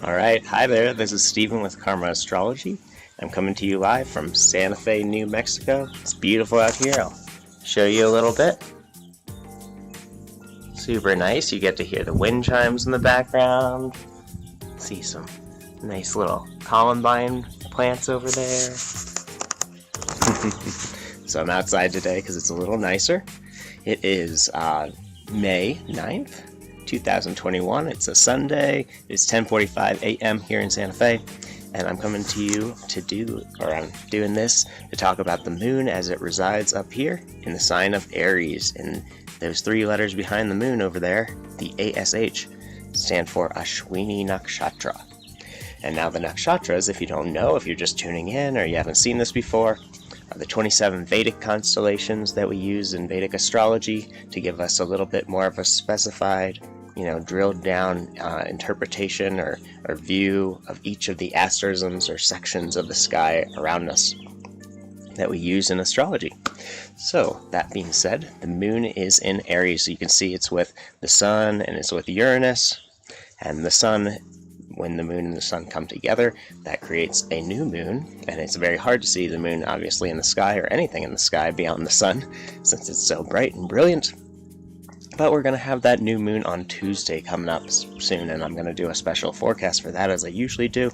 Alright, hi there, this is Stephen with Karma Astrology. I'm coming to you live from Santa Fe, New Mexico. It's beautiful out here. I'll show you a little bit. Super nice. You get to hear the wind chimes in the background. See some nice little columbine plants over there. So I'm outside today because it's a little nicer. It is May 9th. 2021. It's a Sunday. It's 10:45 a.m. here in Santa Fe, and I'm coming to you I'm doing this to talk about the moon as it resides up here in the sign of Aries. And those three letters behind the moon over there, the ASH, stand for Ashwini Nakshatra. And now the nakshatras, if you don't know, if you're just tuning in or you haven't seen this before, are the 27 Vedic constellations that we use in Vedic astrology to give us a little bit more of a specified, drilled down interpretation or view of each of the asterisms or sections of the sky around us that we use in astrology. So, that being said, the moon is in Aries. So you can see it's with the sun and it's with Uranus. And the sun, when the moon and the sun come together, that creates a new moon. And it's very hard to see the moon, obviously, in the sky or anything in the sky beyond the sun, since it's so bright and brilliant. But we're going to have that new moon on Tuesday coming up soon, and I'm going to do a special forecast for that as I usually do,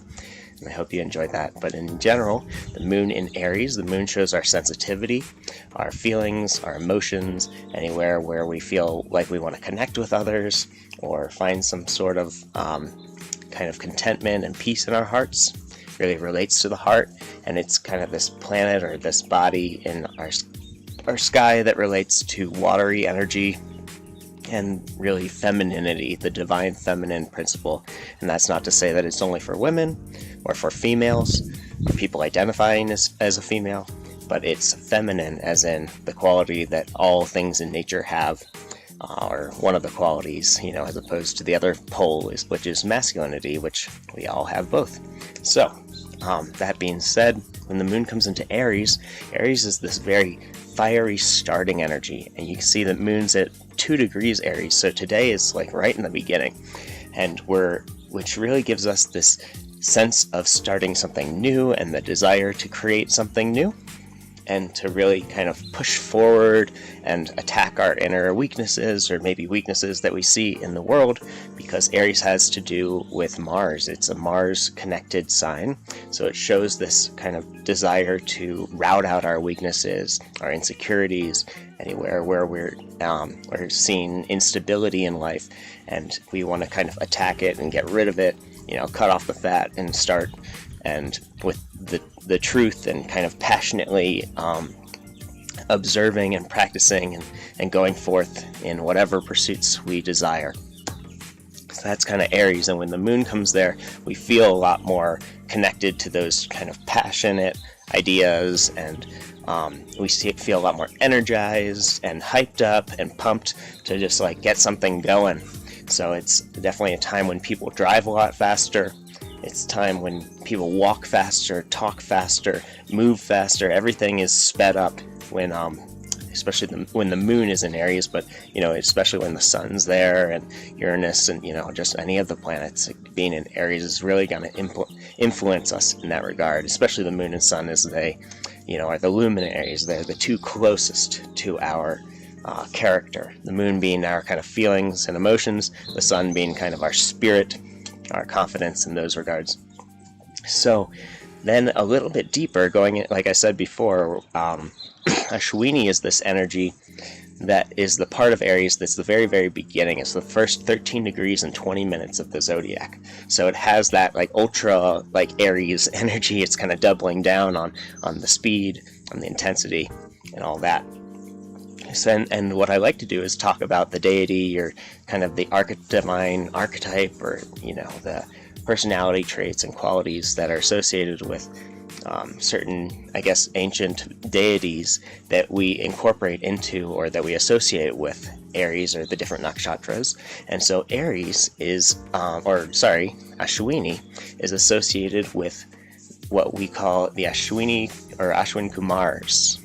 and I hope you enjoyed that. But in general, the moon in Aries, the moon shows our sensitivity, our feelings, our emotions, anywhere where we feel like we want to connect with others or find some sort of kind of contentment and peace in our hearts. Really relates to the heart, and it's kind of this planet or this body in our sky that relates to watery energy and really femininity, the divine feminine principle. And that's not to say that it's only for women or for females or people identifying as a female, but it's feminine as in the quality that all things in nature have, or one of the qualities, as opposed to the other pole, which is masculinity, which we all have both. So, that being said, when the moon comes into Aries, Aries is this very fiery starting energy, and you can see that moon's at 2 degrees Aries, so today is like right in the beginning, and which really gives us this sense of starting something new and the desire to create something new and to really kind of push forward and attack our inner weaknesses or maybe weaknesses that we see in the world, because Aries has to do with Mars. It's a Mars connected sign, so it shows this kind of desire to rout out our weaknesses, our insecurities, anywhere where we're seeing instability in life, and we want to kind of attack it and get rid of it, cut off the fat and start and with the truth and kind of passionately observing and practicing and going forth in whatever pursuits we desire. So that's kind of Aries, and when the moon comes there, we feel a lot more connected to those kind of passionate ideas, and we feel a lot more energized and hyped up and pumped to just like get something going. So it's definitely a time when people drive a lot faster. It's time when people walk faster, talk faster, move faster. Everything is sped up when, especially when the moon is in Aries, but, especially when the sun's there and Uranus and, just any of the planets being in Aries is really going to influence us in that regard, especially the moon and sun, as they, are the luminaries. They're the two closest to our character. The moon being our kind of feelings and emotions, the sun being kind of our spirit, our confidence in those regards. So then a little bit deeper, going in, like I said before, Ashwini is this energy that is the part of Aries that's the very, very beginning. It's the first 13 degrees and 20 minutes of the zodiac. So it has that like ultra like Aries energy. It's kind of doubling down on the speed, on the intensity, and all that. So, and what I like to do is talk about the deity or kind of the divine archetype, or the personality traits and qualities that are associated with certain, I guess, ancient deities that we incorporate into or that we associate with Aries or the different nakshatras. And so Aries is, Ashwini is associated with what we call the Ashwini or Ashwin Kumaras.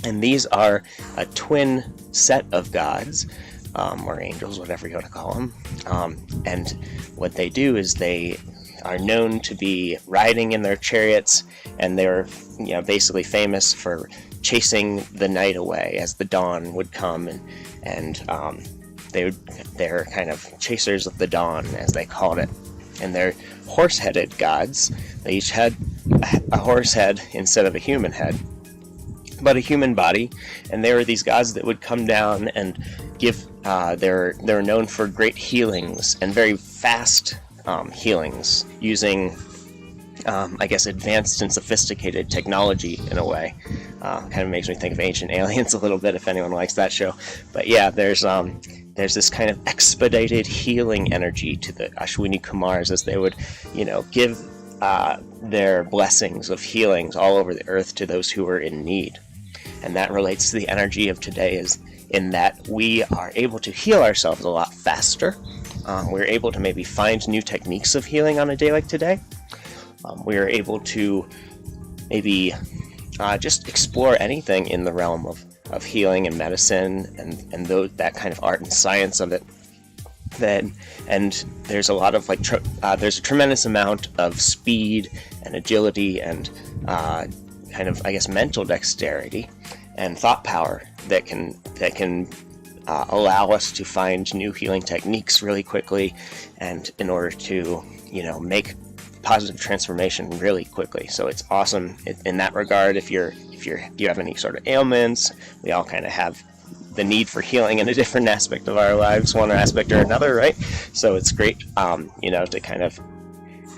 And these are a twin set of gods or angels, whatever you want to call them. And what they do is they are known to be riding in their chariots, and they're basically famous for chasing the night away as the dawn would come, and they're kind of chasers of the dawn, as they called it. And they're horse-headed gods. They each had a horse head instead of a human head, but a human body. And they were these gods that would come down and give. They're known for great healings and very fast healings using, advanced and sophisticated technology in a way. Kind of makes me think of Ancient Aliens a little bit, if anyone likes that show. But yeah, there's this kind of expedited healing energy to the Ashwini Kumars, as they would, give their blessings of healings all over the earth to those who were in need. And that relates to the energy of today, is in that we are able to heal ourselves a lot faster. We're able to maybe find new techniques of healing on a day like today. We're able to maybe just explore anything in the realm of healing and medicine and that kind of art and science of it. And there's a lot of there's a tremendous amount of speed and agility and mental dexterity and thought power that can allow us to find new healing techniques really quickly, and in order to make positive transformation really quickly. So it's awesome in that regard. If you have any sort of ailments, we all kind of have the need for healing in a different aspect of our lives, one aspect or another, right? So it's great, to kind of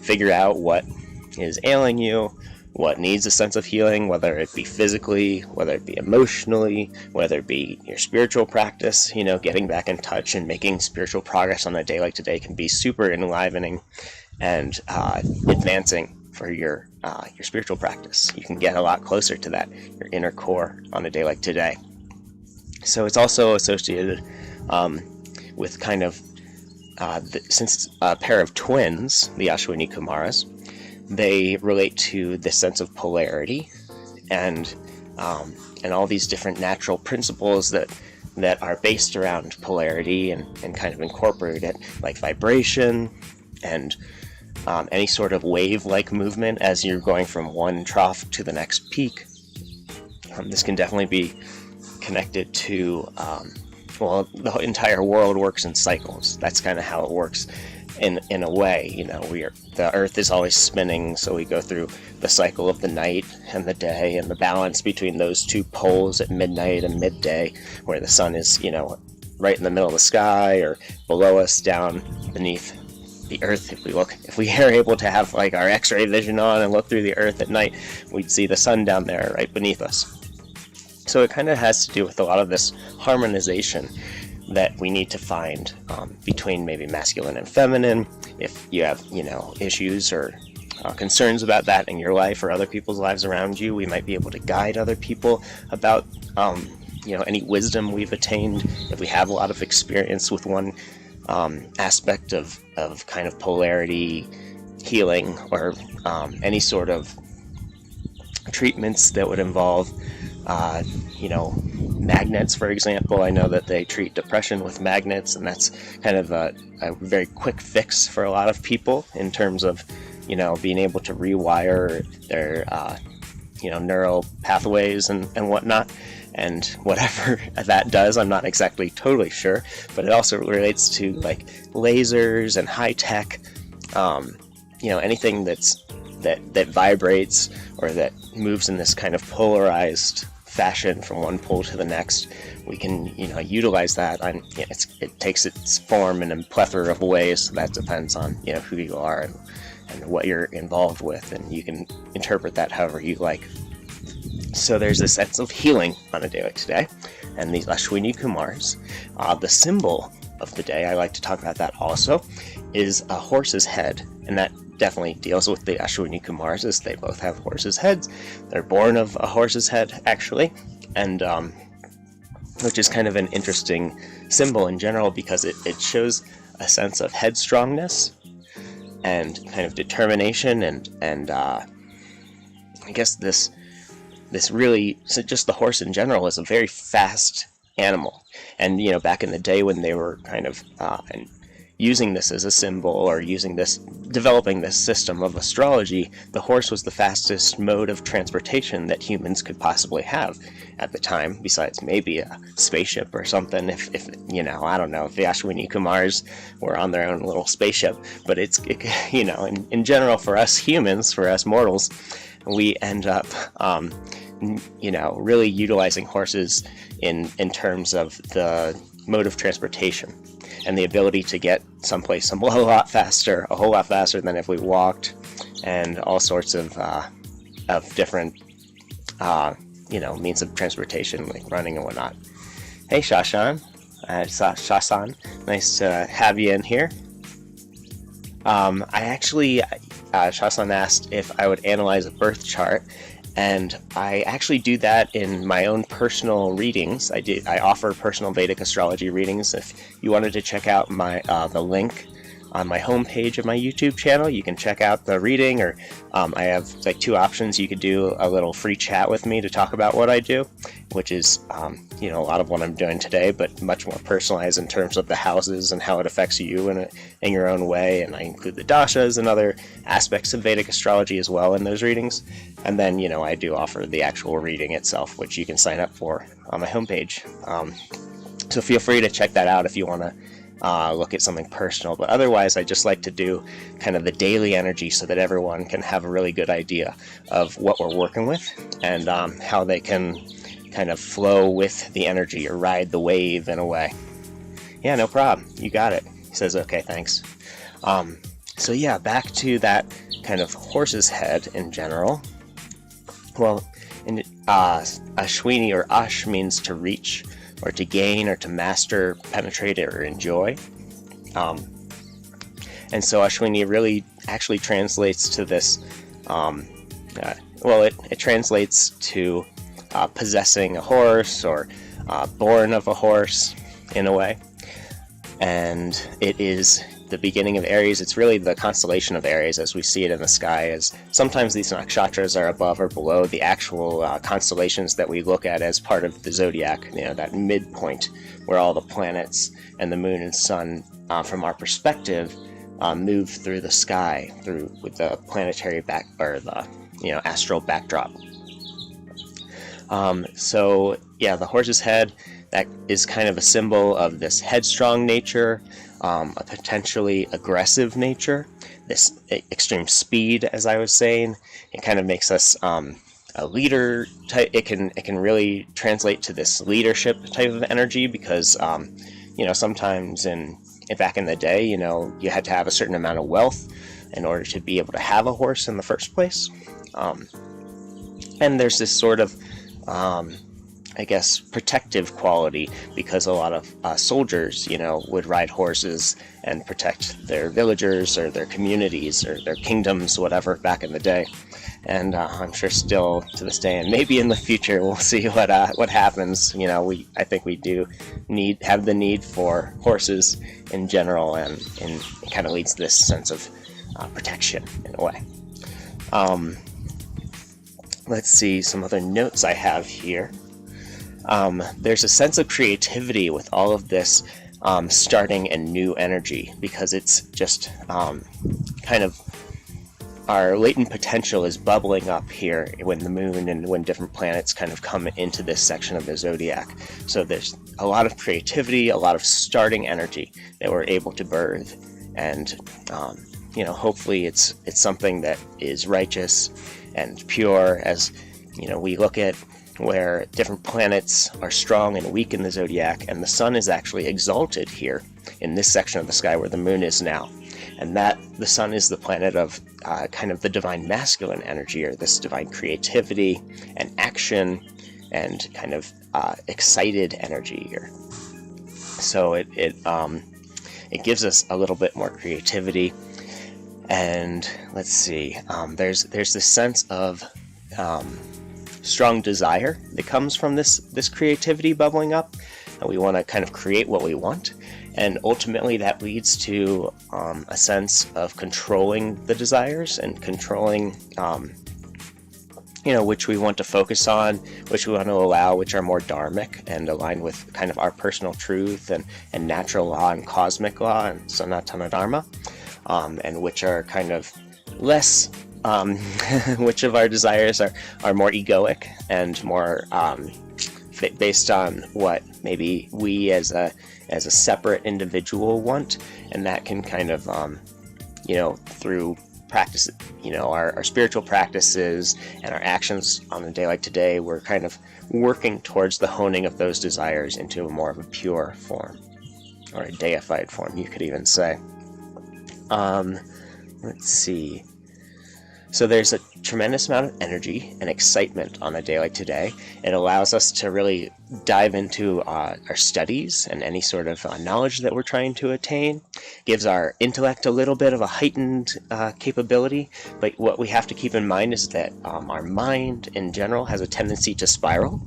figure out what is ailing you, what needs a sense of healing, whether it be physically, whether it be emotionally, whether it be your spiritual practice. Getting back in touch and making spiritual progress on a day like today can be super enlivening and advancing for your spiritual practice. You can get a lot closer to that, your inner core, on a day like today. So it's also associated with kind of, since a pair of twins, the Ashwini Kumaras, they relate to this sense of polarity and all these different natural principles that are based around polarity and kind of incorporate it, like vibration and any sort of wave-like movement as you're going from one trough to the next peak. This can definitely be connected to, the entire world works in cycles. That's kind of how it works in a way. The earth is always spinning, so we go through the cycle of the night and the day and the balance between those two poles at midnight and midday, where the sun is, right in the middle of the sky or below us down beneath the earth. If we are able to have our x-ray vision on and look through the earth at night, we'd see the sun down there right beneath us. So it kind of has to do with a lot of this harmonization that we need to find between maybe masculine and feminine. If you have issues or concerns about that in your life or other people's lives around you, we might be able to guide other people about any wisdom we've attained. If we have a lot of experience with one aspect of kind of polarity healing, or any sort of treatments that would involve magnets, for example. I know that they treat depression with magnets, and that's kind of a very quick fix for a lot of people in terms of being able to rewire their neural pathways and whatnot. And whatever that does, I'm not exactly totally sure, but it also relates to lasers and high tech, anything that vibrates or that moves in this kind of polarized fashion from one pole to the next. We can utilize that, and it takes its form in a plethora of ways. So that depends on who you are and what you're involved with, and you can interpret that however you like. So there's a sense of healing on a day like today, and these Ashwini Kumars, the symbol of the day, I like to talk about that also, is a horse's head, and that definitely deals with the Ashwini Kumars, as they both have horses' heads. They're born of a horse's head, actually, and which is kind of an interesting symbol in general, because it shows a sense of headstrongness and kind of determination, and I guess this really, so just the horse in general is a very fast animal. And back in the day when they were kind of using this as a symbol, or developing this system of astrology, the horse was the fastest mode of transportation that humans could possibly have at the time, besides maybe a spaceship or something, if I don't know if the Ashwini Kumars were on their own little spaceship. But in general, for us humans, for us mortals, we end up really utilizing horses in terms of the mode of transportation and the ability to get someplace a whole lot faster than if we walked, and all sorts of different means of transportation, like running and whatnot. Hey Shashan, Shasan, nice to have you in here. Shasan asked if I would analyze a birth chart, and I actually do that in my own personal readings. I offer personal Vedic astrology readings. If you wanted to check out my the link on my homepage of my YouTube channel, you can check out the reading, or I have like two options. You could do a little free chat with me to talk about what I do, which is a lot of what I'm doing today, but much more personalized in terms of the houses and how it affects you in your own way. And I include the dashas and other aspects of Vedic astrology as well in those readings. And then I do offer the actual reading itself, which you can sign up for on my homepage. So feel free to check that out if you want to look at something personal. But otherwise, I just like to do kind of the daily energy so that everyone can have a really good idea of what we're working with, and how they can kind of flow with the energy or ride the wave in a way. Yeah, no problem. You got it. He says, okay, thanks. So yeah, back to that kind of horse's head in general. Well, Ashwini, or Ash, means to reach, or to gain, or to master, penetrate, or enjoy. And so Ashwini really actually translates to this, it translates to possessing a horse, or born of a horse in a way. And it is the beginning of Aries. It's really the constellation of Aries as we see it in the sky, as sometimes these nakshatras are above or below the actual constellations that we look at as part of the zodiac, that midpoint where all the planets and the moon and sun, from our perspective, move through the sky with the planetary the astral backdrop. So yeah, the horse's head, that is kind of a symbol of this headstrong nature, a potentially aggressive nature, this extreme speed, as I was saying. It kind of makes us a leader type. It can really translate to this leadership type of energy, because sometimes back in the day, you had to have a certain amount of wealth in order to be able to have a horse in the first place. And there's this sort of protective quality, because a lot of soldiers, would ride horses and protect their villagers or their communities or their kingdoms, whatever, back in the day. And I'm sure still to this day, and maybe in the future, we'll see what happens. I think we do have the need for horses in general, and it kind of leads to this sense of protection in a way. Let's see some other notes I have here. There's a sense of creativity with all of this starting and new energy, because it's just kind of our latent potential is bubbling up here when the moon and when different planets kind of come into this section of the zodiac. So there's a lot of creativity, a lot of starting energy that we're able to birth, and hopefully it's something that is righteous and pure, as we look at where different planets are strong and weak in the zodiac, and the sun is actually exalted here in this section of the sky where the moon is now. And that the sun is the planet of kind of the divine masculine energy, or this divine creativity and action and kind of excited energy here. So it gives us a little bit more creativity. And let's see, there's this sense of strong desire that comes from this creativity bubbling up, and we want to kind of create what we want. And ultimately that leads to a sense of controlling the desires and controlling which we want to focus on, which we want to allow, which are more dharmic and aligned with kind of our personal truth and natural law and cosmic law and Sanatana Dharma, and which are kind of less, which of our desires are more egoic and more based on what maybe we as a separate individual want, and that can kind of, through practice, our spiritual practices and our actions on a day like today, we're kind of working towards the honing of those desires into a more of a pure form, or a deified form, you could even say. Let's see. So there's a tremendous amount of energy and excitement on a day like today. It allows us to really dive into our studies and any sort of knowledge that we're trying to attain. Gives our intellect a little bit of a heightened capability, but what we have to keep in mind is that our mind in general has a tendency to spiral.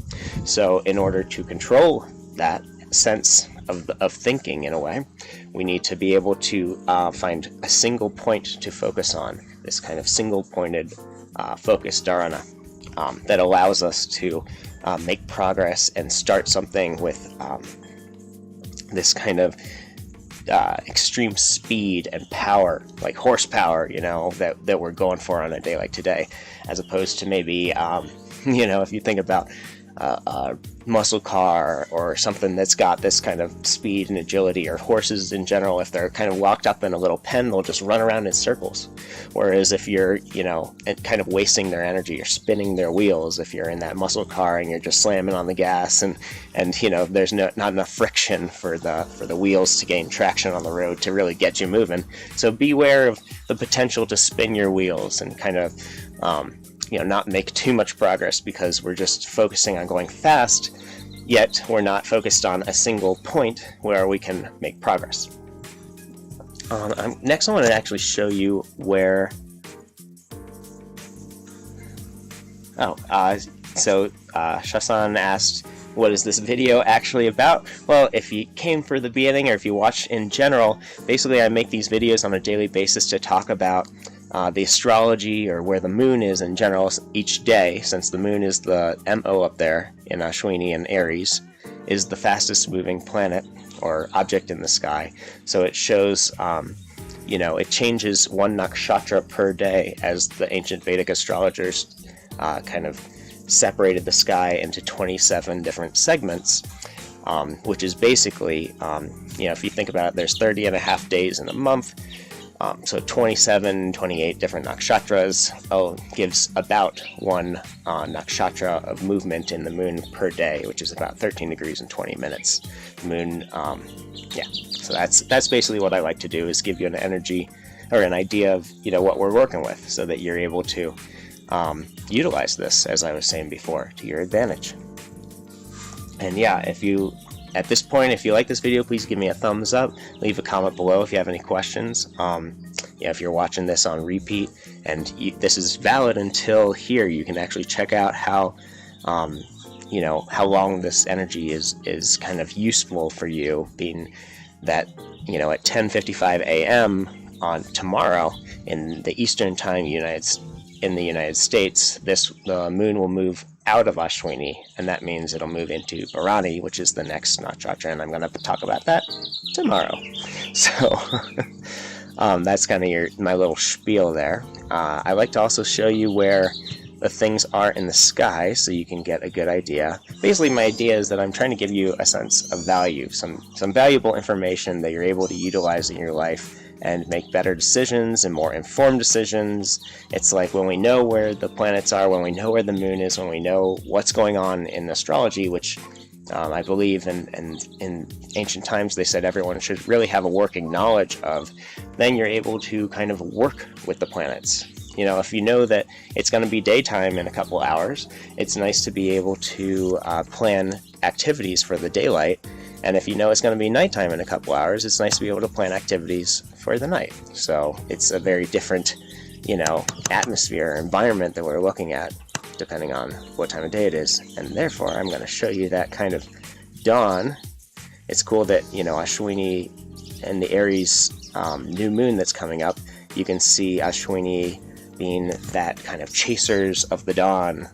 So in order to control that sense of thinking in a way, we need to be able to find a single point to focus on, this kind of single-pointed focus dharana that allows us to make progress and start something with this kind of extreme speed and power, like horsepower, that we're going for on a day like today, as opposed to maybe, if you think about a muscle car or something that's got this kind of speed and agility, or horses in general, if they're kind of locked up in a little pen, they'll just run around in circles. Whereas if you're, kind of wasting their energy, you're spinning their wheels, if you're in that muscle car and you're just slamming on the gas and there's not enough friction for the wheels to gain traction on the road to really get you moving. So beware of the potential to spin your wheels and kind of not make too much progress because we're just focusing on going fast, yet we're not focused on a single point where we can make progress. Next, I want to actually show you where... Shasan asked, what is this video actually about? Well, if you came for the beginning, or if you watch in general, basically I make these videos on a daily basis to talk about the astrology, or where the moon is in general each day, since the moon is the MO up there in Ashwini and Aries, is the fastest moving planet or object in the sky. So it shows, it changes one nakshatra per day, as the ancient Vedic astrologers kind of separated the sky into 27 different segments, which is basically, if you think about it, there's 30 and a half days in a month. So 27, 28 different nakshatras gives about one nakshatra of movement in the moon per day, which is about 13 degrees and 20 minutes. Moon, So that's basically what I like to do, is give you an energy or an idea of what we're working with, so that you're able to utilize this, as I was saying before, to your advantage. And at this point, if you like this video, please give me a thumbs up. Leave a comment below if you have any questions. If you're watching this on repeat and this is valid until here, you can actually check out how long this energy is kind of useful for you, being that, at 10:55 a.m. on tomorrow in the Eastern Time in the United States, the moon will move out of Ashwini, and that means it'll move into Bharani, which is the next nakshatra, and I'm going to talk about that tomorrow. So that's kind of my little spiel there. I like to also show you where the things are in the sky, so you can get a good idea. Basically, my idea is that I'm trying to give you a sense of value, some valuable information that you're able to utilize in your life and make better decisions and more informed decisions. It's like when we know where the planets are, when we know where the moon is, when we know what's going on in astrology, which I believe in ancient times they said everyone should really have a working knowledge of, then you're able to kind of work with the planets. If you know that it's going to be daytime in a couple hours, it's nice to be able to plan activities for the daylight. And if you know it's going to be nighttime in a couple hours, it's nice to be able to plan activities for the night. So it's a very different, atmosphere or environment that we're looking at, depending on what time of day it is. And therefore, I'm going to show you that kind of dawn. It's cool that, Ashwini and the Aries new moon that's coming up, you can see Ashwini being that kind of chasers of the dawn.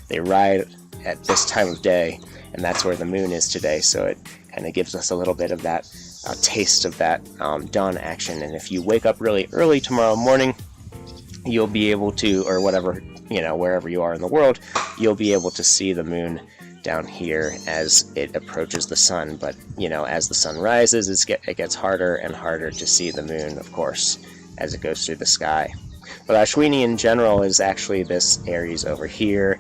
They ride at this time of day, and that's where the moon is today, so it kind of gives us a little bit of that taste of that dawn action. And if you wake up really early tomorrow morning, you'll be able to, or whatever, wherever you are in the world, you'll be able to see the moon down here as it approaches the sun. But as the sun rises, it gets harder and harder to see the moon, of course, as it goes through the sky. But Ashwini in general is actually this Aries over here,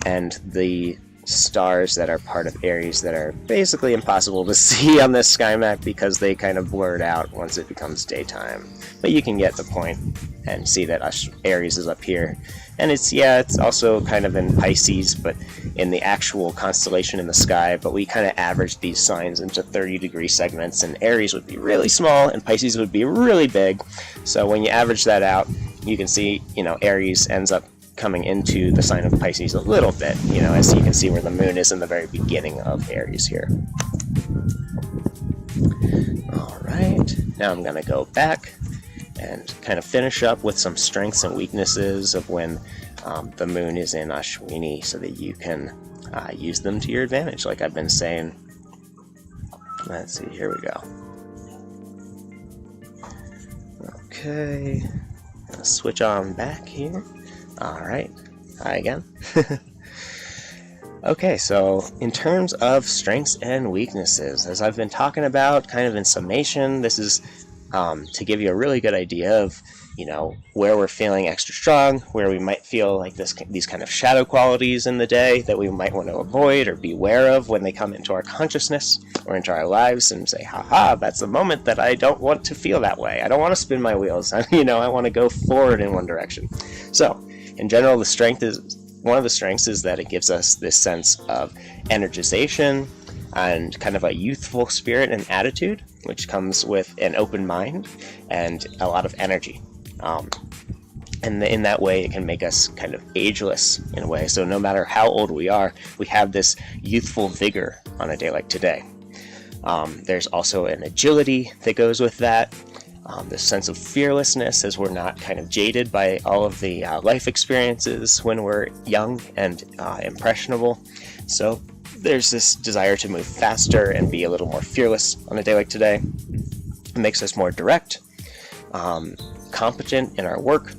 and the stars that are part of Aries that are basically impossible to see on this sky map because they kind of blurred out once it becomes daytime. But you can get the point and see that Aries is up here. And it's also kind of in Pisces, but in the actual constellation in the sky. But we kind of averaged these signs into 30-degree segments, and Aries would be really small and Pisces would be really big. So when you average that out, you can see, Aries ends up coming into the sign of Pisces a little bit, as you can see where the moon is in the very beginning of Aries here. Alright, now I'm going to go back and kind of finish up with some strengths and weaknesses of when the moon is in Ashwini, so that you can use them to your advantage, like I've been saying. Let's see, here we go. Okay, I'll switch on back here. Alright, hi again. Okay, so in terms of strengths and weaknesses, as I've been talking about kind of in summation, this is to give you a really good idea of, where we're feeling extra strong, where we might feel like these kind of shadow qualities in the day that we might want to avoid or be aware of when they come into our consciousness or into our lives, and say, haha, that's the moment that I don't want to feel that way. I don't want to spin my wheels. I want to go forward in one direction. So, in general, one of the strengths is that it gives us this sense of energization and kind of a youthful spirit and attitude, which comes with an open mind and a lot of energy. And in that way, it can make us kind of ageless in a way. So no matter how old we are, we have this youthful vigor on a day like today. There's also an agility that goes with that. This sense of fearlessness, as we're not kind of jaded by all of the life experiences when we're young and impressionable. So there's this desire to move faster and be a little more fearless on a day like today. It makes us more direct, competent in our work,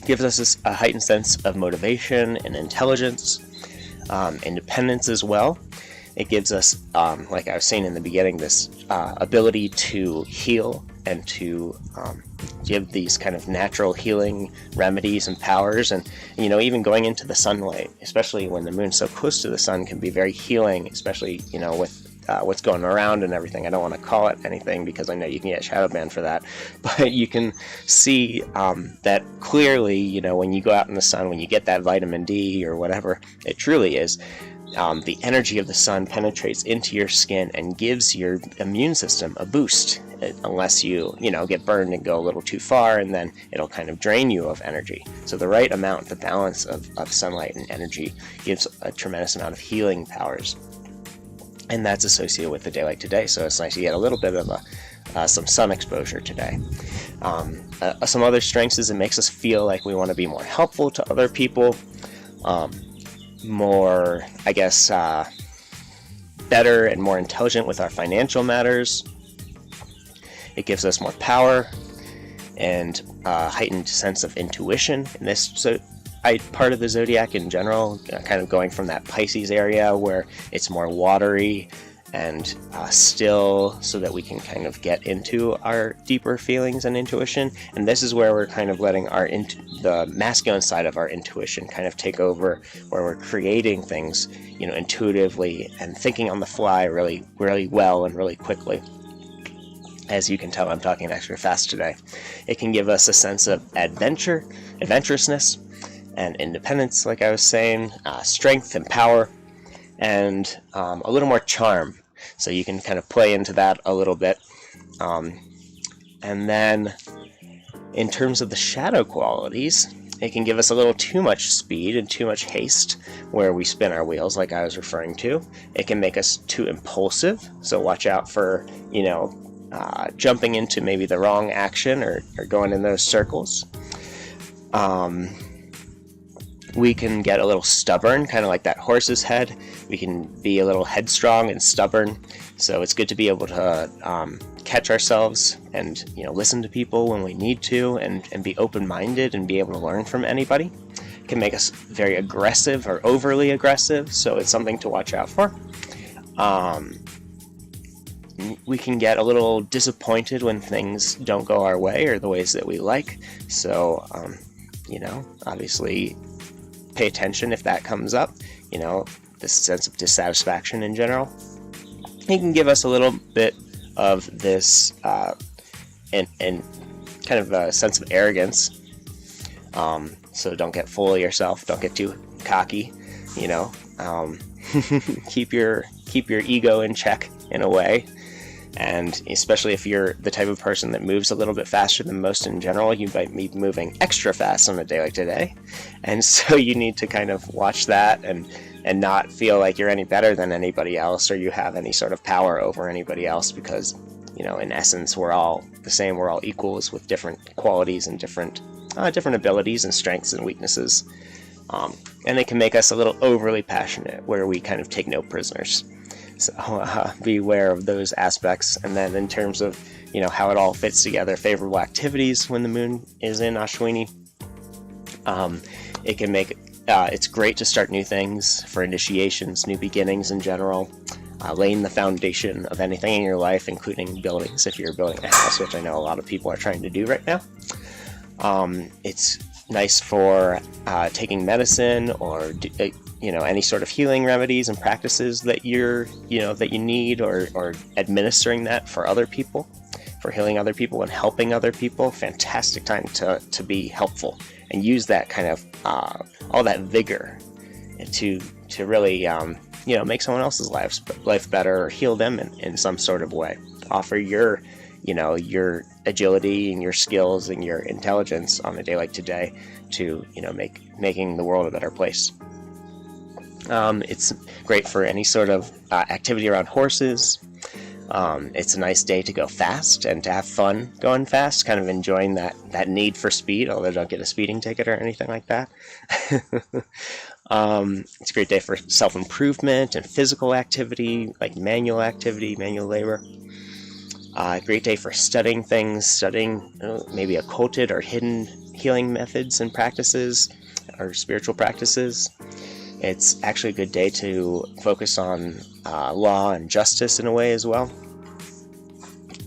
gives us a heightened sense of motivation and intelligence, independence as well. It gives us, like I was saying in the beginning, this ability to heal and to give these kind of natural healing remedies and powers. And, even going into the sunlight, especially when the moon's so close to the sun, can be very healing, especially, with what's going around and everything. I don't want to call it anything because I know you can get shadow banned for that. But you can see that clearly, when you go out in the sun, when you get that vitamin D or whatever it truly is, the energy of the sun penetrates into your skin and gives your immune system a boost, unless you get burned and go a little too far, and then it'll kind of drain you of energy. So the right amount, the balance of sunlight and energy, gives a tremendous amount of healing powers. And that's associated with a day like today, so it's nice to get a little bit of some sun exposure today. Some other strengths is it makes us feel like we want to be more helpful to other people, more, I guess, better and more intelligent with our financial matters. It gives us more power and a heightened sense of intuition in this part of the zodiac in general, kind of going from that Pisces area where it's more watery and still, so that we can kind of get into our deeper feelings and intuition. And this is where we're kind of letting the masculine side of our intuition kind of take over, where we're creating things, intuitively and thinking on the fly really, really well and really quickly. As you can tell, I'm talking extra fast today. It can give us a sense of adventurousness, and independence, like I was saying, strength and power, and a little more charm. So you can kind of play into that a little bit. And then in terms of the shadow qualities, it can give us a little too much speed and too much haste, where we spin our wheels, like I was referring to. It can make us too impulsive, so watch out for, jumping into maybe the wrong action or going in those circles. We can get a little stubborn, kind of like that horse's head. We can be a little headstrong and stubborn. So it's good to be able to catch ourselves and listen to people when we need to, and be open-minded and be able to learn from anybody. It can make us very aggressive or overly aggressive, so it's something to watch out for. We can get a little disappointed when things don't go our way or the ways that we like. So, obviously pay attention if that comes up, this sense of dissatisfaction in general. It can give us a little bit of this and kind of a sense of arrogance. So don't get full of yourself, don't get too cocky, keep your ego in check in a way. And especially if you're the type of person that moves a little bit faster than most in general, you might be moving extra fast on a day like today. And so you need to kind of watch that and not feel like you're any better than anybody else, or you have any sort of power over anybody else, because, in essence, we're all the same. We're all equals with different qualities and different abilities and strengths and weaknesses. And it can make us a little overly passionate, where we kind of take no prisoners. So beware of those aspects. And then in terms of how it all fits together, favorable activities when the moon is in Ashwini, it can make it's great to start new things, for initiations, new beginnings in general, laying the foundation of anything in your life, including buildings, if you're building a house, which I know a lot of people are trying to do right now. It's nice for taking medicine, or any sort of healing remedies and practices that you need, or administering that for other people, for healing other people and helping other people. Fantastic time to be helpful and use that kind of all that vigor to really make someone else's life better, or heal them in some sort of way. Offer your agility and your skills and your intelligence on a day like today to making the world a better place. It's great for any sort of activity around horses. It's a nice day to go fast and to have fun going fast, kind of enjoying that need for speed, although don't get a speeding ticket or anything like that. It's a great day for self-improvement and physical activity, like manual labor. Great day for studying things, maybe occulted or hidden healing methods and practices, or spiritual practices. It's actually a good day to focus on law and justice in a way as well.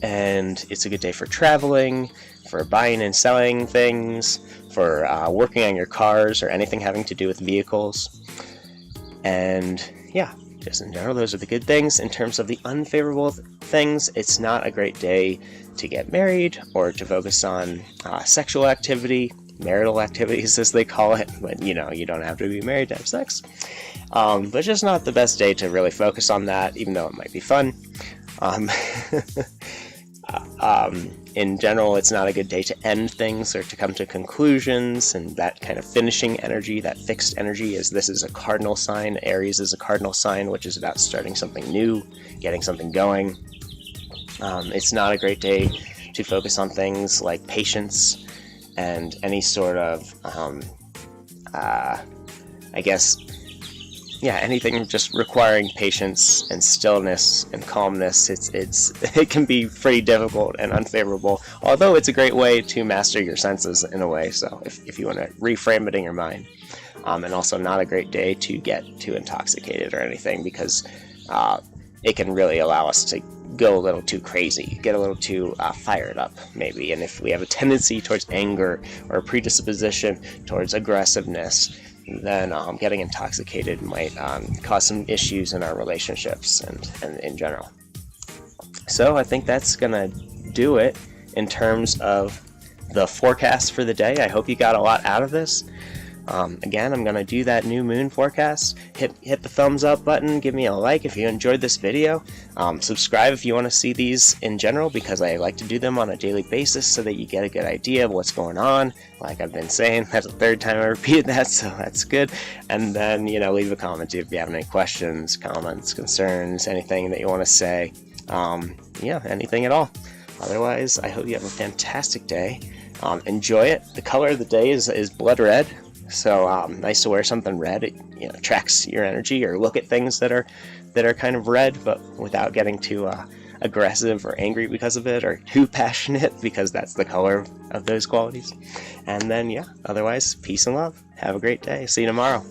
And it's a good day for traveling, for buying and selling things, for working on your cars or anything having to do with vehicles. And yeah, just in general, those are the good things. In terms of the unfavorable things, it's not a great day to get married or to focus on sexual activity, marital activities as they call it, but you don't have to be married to have sex. But just not the best day to really focus on that, even though it might be fun. In general, it's not a good day to end things or to come to conclusions, and that kind of finishing energy, that fixed energy, this is a cardinal sign. Aries is a cardinal sign, which is about starting something new, getting something going. It's not a great day to focus on things like patience and any sort of, anything just requiring patience and stillness and calmness. It can be pretty difficult and unfavorable, although it's a great way to master your senses in a way, so if you want to reframe it in your mind. And also not a great day to get too intoxicated or anything, because it can really allow us to go a little too crazy, get a little too fired up maybe, and if we have a tendency towards anger or a predisposition towards aggressiveness, then getting intoxicated might cause some issues in our relationships and in general. So I think that's gonna do it in terms of the forecast for the day. I hope you got a lot out of this. Again, I'm going to do that new moon forecast. Hit the thumbs up button, give me a like if you enjoyed this video. Subscribe if you want to see these in general, because I like to do them on a daily basis so that you get a good idea of what's going on. Like I've been saying, that's the third time I repeated that, so that's good. And then, leave a comment if you have any questions, comments, concerns, anything that you want to say. Anything at all. Otherwise, I hope you have a fantastic day. Enjoy it. The color of the day is blood red, so nice to wear something red. It attracts your energy, or look at things that are kind of red, but without getting too aggressive or angry because of it, or too passionate, because that's the color of those qualities. And then otherwise, peace and love. Have a great day. See you tomorrow.